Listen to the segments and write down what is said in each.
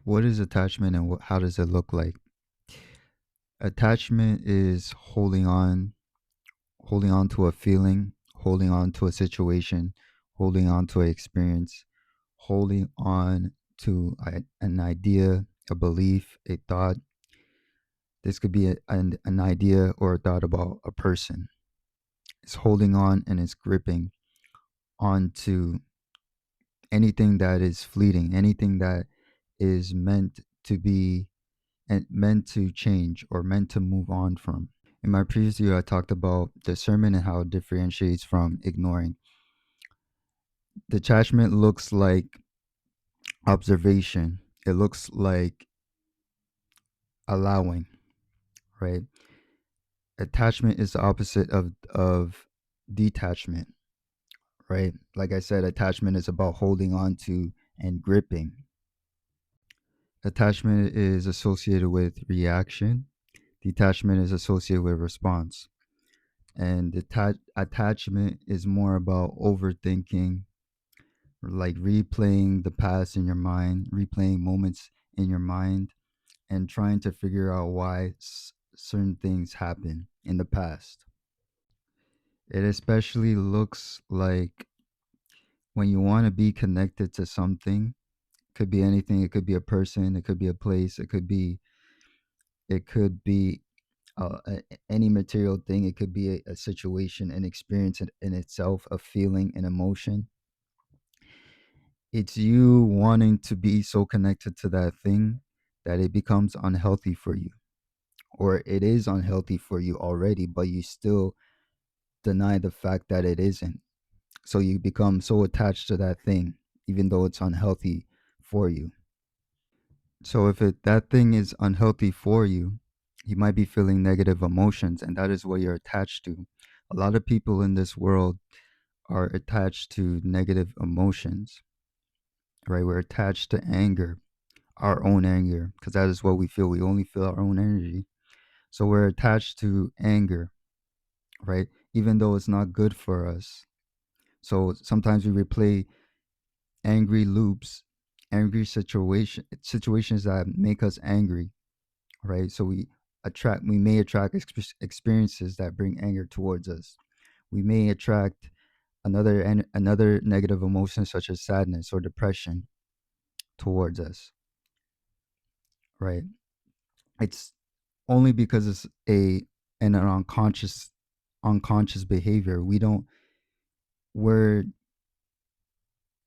What is attachment and how does it look like? Attachment is holding on to a feeling, holding on to a situation, holding on to an experience, holding on to an idea, a belief, a thought. This could be an idea or a thought about a person. It's holding on and it's gripping onto anything that is fleeting, anything that is meant to be and meant to change or meant to move on from. In my previous video, I talked about discernment and how it differentiates from ignoring. Detachment looks like observation. It looks like allowing, right? Attachment is the opposite of detachment, right? Like I said, attachment is about holding on to and gripping. Attachment is associated with reaction. Detachment is associated with response. And attachment is more about overthinking, like replaying the past in your mind, replaying moments in your mind, and trying to figure out why certain things happen in the past. It especially looks like when you want to be connected to something. Could be anything. It could be a person. It could be a place. It could be any material thing. It could be a situation, an experience in itself, a feeling, an emotion. It's you wanting to be so connected to that thing that it becomes unhealthy for you, or it is unhealthy for you already, but you still deny the fact that it isn't. So you become so attached to that thing, even though it's unhealthy for you. So if that thing is unhealthy for you, you might be feeling negative emotions, and that is what you're attached to. A lot of people in this world are attached to negative emotions, right? We're attached to anger, our own anger, because that is what we feel. We only feel our own energy. So we're attached to anger, right? Even though it's not good for us. So sometimes we replay angry loops, angry situations that make us angry, right? So we may attract experiences that bring anger towards us. We may attract another negative emotion such as sadness or depression towards us, right? It's only because it's an unconscious behavior. We're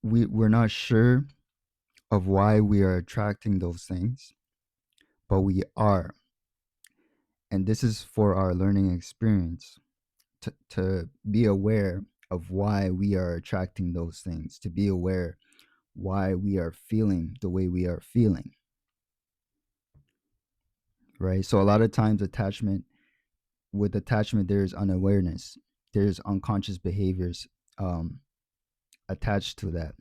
we're not sure of why we are attracting those things, but we are. And this is for our learning experience to be aware of why we are attracting those things, to be aware why we are feeling the way we are feeling, right? So a lot of times with attachment, there's unawareness, there's unconscious behaviors um, attached to that,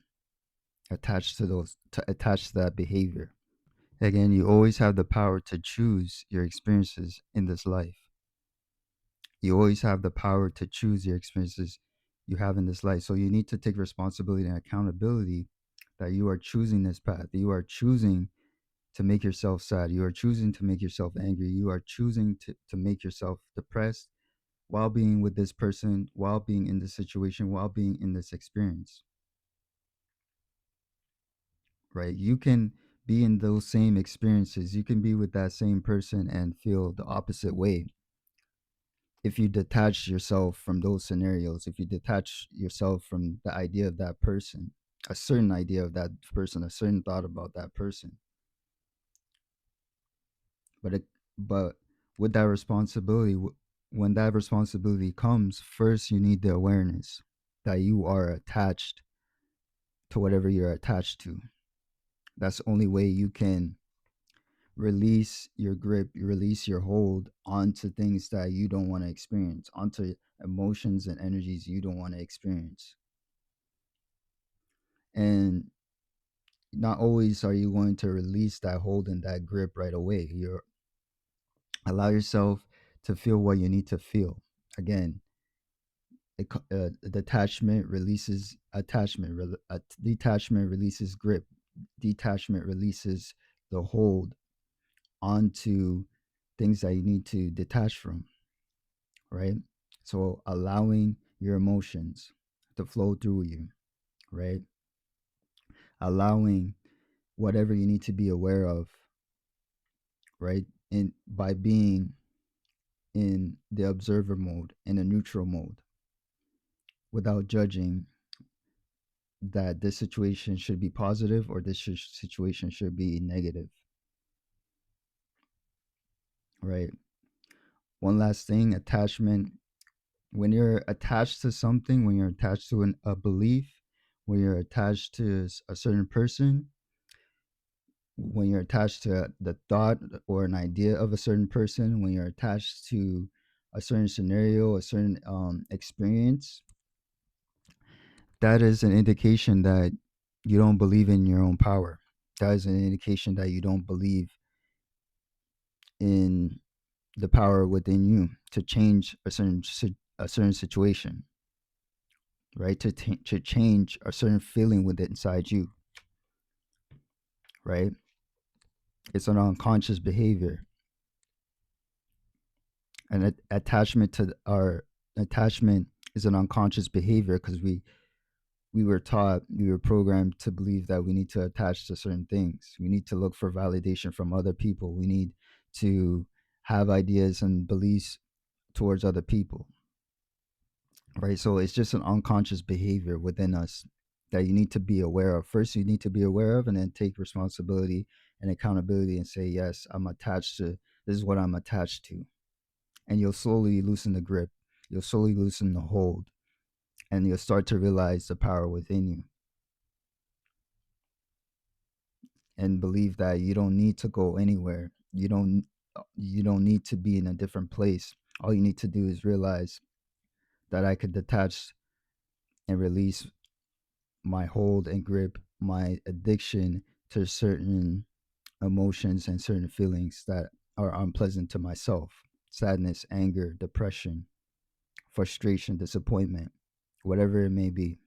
attached to that behavior. Again, you always have the power to choose your experiences in this life. You always have the power to choose your experiences you have in this life. So you need to take responsibility and accountability that you are choosing this path. You are choosing to make yourself sad. You are choosing to make yourself angry. You are choosing to make yourself depressed while being with this person, while being in this situation, while being in this experience, right? You can be in those same experiences. You can be with that same person and feel the opposite way if you detach yourself from those scenarios, if you detach yourself from the idea of that person, a certain idea of that person, a certain thought about that person. But it, but with that responsibility, when that responsibility comes, first you need the awareness that you are attached to whatever you're attached to. That's the only way you can release your grip, you release your hold onto things that you don't want to experience, onto emotions and energies you don't want to experience. And not always are you going to release that hold and that grip right away. You allow yourself to feel what you need to feel. Again, detachment releases attachment. Detachment releases grip. Detachment releases the hold onto things that you need to detach from, right? So allowing your emotions to flow through you, right? Allowing whatever you need to be aware of, right? And by being in the observer mode, in a neutral mode, without judging that this situation should be positive or this situation should be negative, right? One last thing, attachment. When you're attached to something, when you're attached to a belief, when you're attached to a certain person, when you're attached to the thought or an idea of a certain person, when you're attached to a certain scenario, a certain experience, that is an indication that you don't believe in your own power. That is an indication that you don't believe in the power within you to change a certain situation, right? To change a certain feeling with it inside you, right? It's an unconscious behavior, and attachment to our attachment is an unconscious behavior because we were taught, we were programmed to believe that we need to attach to certain things. We need to look for validation from other people. We need to have ideas and beliefs towards other people, right? So it's just an unconscious behavior within us that you need to be aware of. First, you need to be aware of, and then take responsibility and accountability and say, yes, I'm attached to this, is what I'm attached to. And you'll slowly loosen the grip, you'll slowly loosen the hold, and you'll start to realize the power within you and believe that you don't need to go anywhere. You don't need to be in a different place. All you need to do is realize that I could detach and release my hold and grip, my addiction to certain emotions and certain feelings that are unpleasant to myself: sadness, anger, depression, frustration, disappointment, whatever it may be.